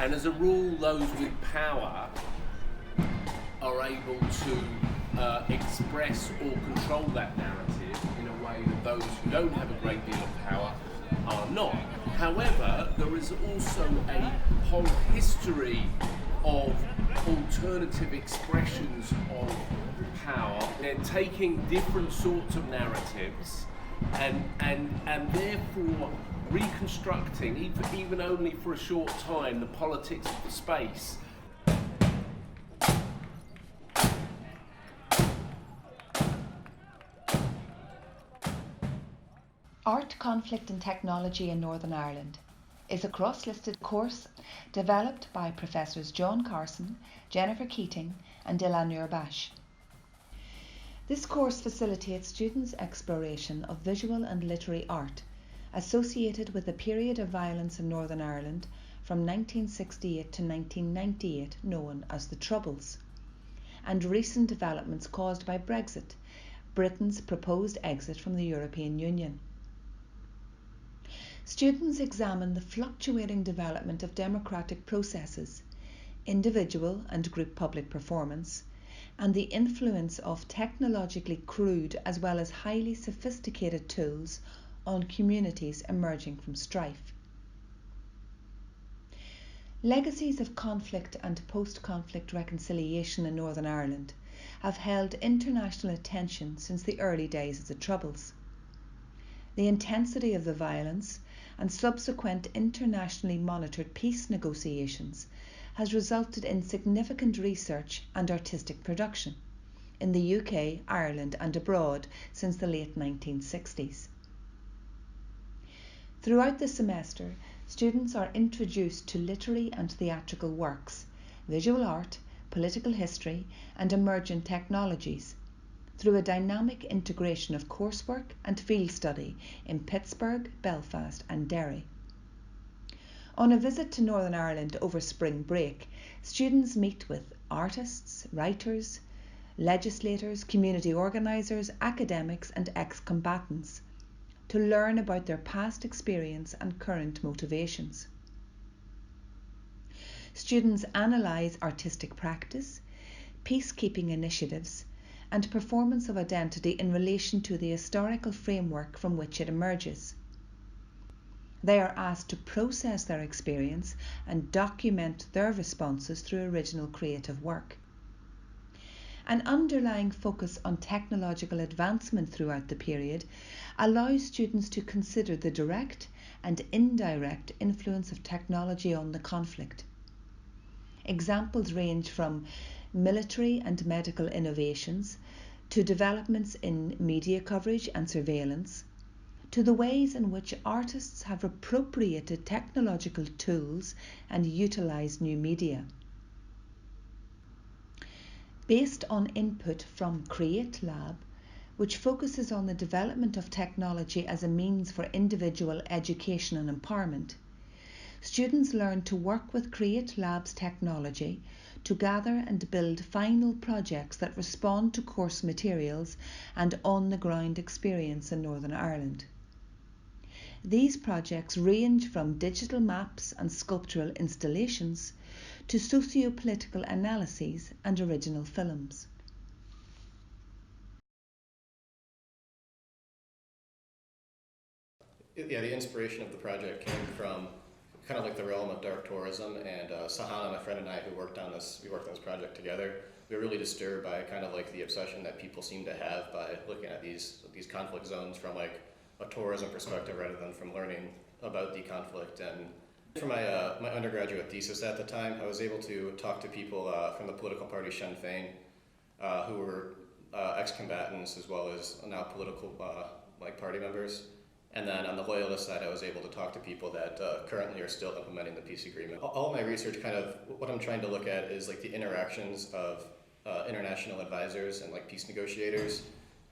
And as a rule, those with power are able to express or control that narrative in a way that those who don't have a great deal of power are not. However, there is also a whole history of alternative expressions of power. They're taking different sorts of narratives and therefore reconstructing, even only for a short time, the politics of the space. Art, Conflict and Technology in Northern Ireland is a cross-listed course developed by Professors John Carson, Jennifer Keating and Illah Nourbakhsh. This course facilitates students' exploration of visual and literary art associated with the period of violence in Northern Ireland from 1968 to 1998, known as the Troubles, and recent developments caused by Brexit, Britain's proposed exit from the European Union. Students examine the fluctuating development of democratic processes, individual and group public performance, and the influence of technologically crude as well as highly sophisticated tools on communities emerging from strife. Legacies of conflict and post-conflict reconciliation in Northern Ireland have held international attention since the early days of the Troubles. The intensity of the violence and subsequent internationally monitored peace negotiations has resulted in significant research and artistic production in the UK, Ireland and abroad since the late 1960s. Throughout the semester, students are introduced to literary and theatrical works, visual art, political history and emergent technologies through a dynamic integration of coursework and field study in Pittsburgh, Belfast and Derry. On a visit to Northern Ireland over spring break, students meet with artists, writers, legislators, community organisers, academics and ex-combatants to learn about their past experience and current motivations. Students analyse artistic practice, peacekeeping initiatives and performance of identity in relation to the historical framework from which it emerges. They are asked to process their experience and document their responses through original creative work. An underlying focus on technological advancement throughout the period allows students to consider the direct and indirect influence of technology on the conflict. Examples range from military and medical innovations to developments in media coverage and surveillance, to the ways in which artists have appropriated technological tools and utilised new media. Based on input from Create Lab, which focuses on the development of technology as a means for individual education and empowerment, students learn to work with Create Lab's technology to gather and build final projects that respond to course materials and on-the-ground experience in Northern Ireland. These projects range from digital maps and sculptural installations to socio-political analyses and original films. Yeah, the inspiration of the project came from kind of like the realm of dark tourism, and Sahana, my friend and I, who worked on this project together, we were really disturbed by kind of like the obsession that people seem to have by looking at these conflict zones from like a tourism perspective rather than from learning about the conflict. And for my undergraduate thesis at the time, I was able to talk to people from the political party Sinn Féin who were ex-combatants as well as now political like party members. And then on the loyalist side, I was able to talk to people that currently are still implementing the peace agreement. All of my research kind of, what I'm trying to look at is like the interactions of international advisors and like peace negotiators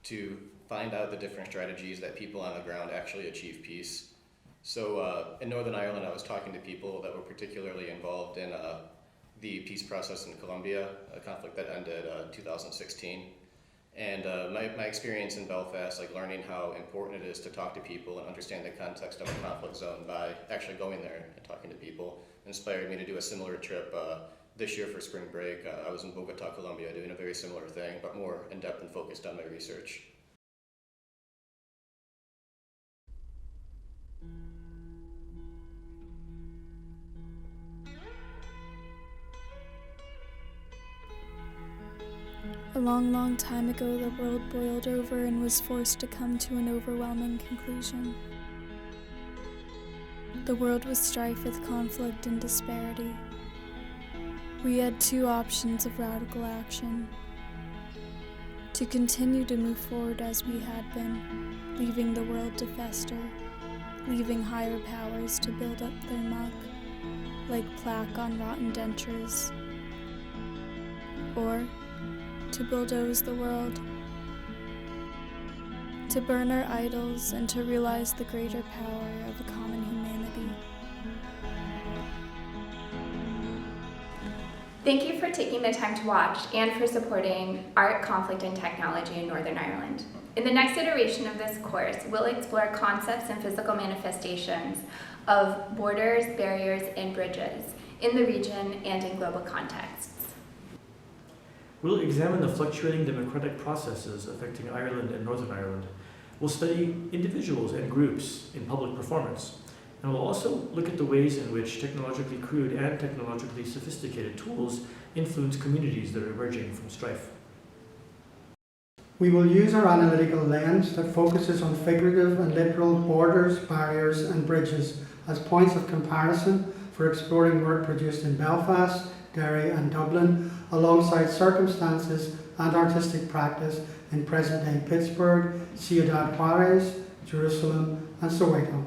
to find out the different strategies that people on the ground actually achieve peace. So in Northern Ireland, I was talking to people that were particularly involved in the peace process in Colombia, a conflict that ended in 2016. And my experience in Belfast, like learning how important it is to talk to people and understand the context of a conflict zone by actually going there and talking to people, inspired me to do a similar trip this year for spring break. I was in Bogota, Colombia, doing a very similar thing, but more in-depth and focused on my research. A long, long time ago, the world boiled over and was forced to come to an overwhelming conclusion. The world was strife with conflict and disparity. We had two options of radical action: to continue to move forward as we had been, leaving the world to fester, leaving higher powers to build up their muck, like plaque on rotten dentures, or to bulldoze the world, to burn our idols and to realize the greater power of a common humanity. Thank you for taking the time to watch and for supporting art, conflict, and technology in Northern Ireland. In the next iteration of this course, we'll explore concepts and physical manifestations of borders, barriers, and bridges in the region and in global contexts. We'll examine the fluctuating democratic processes affecting Ireland and Northern Ireland. We'll study individuals and groups in public performance. And we'll also look at the ways in which technologically crude and technologically sophisticated tools influence communities that are emerging from strife. We will use our analytical lens that focuses on figurative and literal borders, barriers, and bridges as points of comparison for exploring work produced in Belfast, Derry, and Dublin, alongside circumstances and artistic practice in present-day Pittsburgh, Ciudad Juarez, Jerusalem, and Soweto.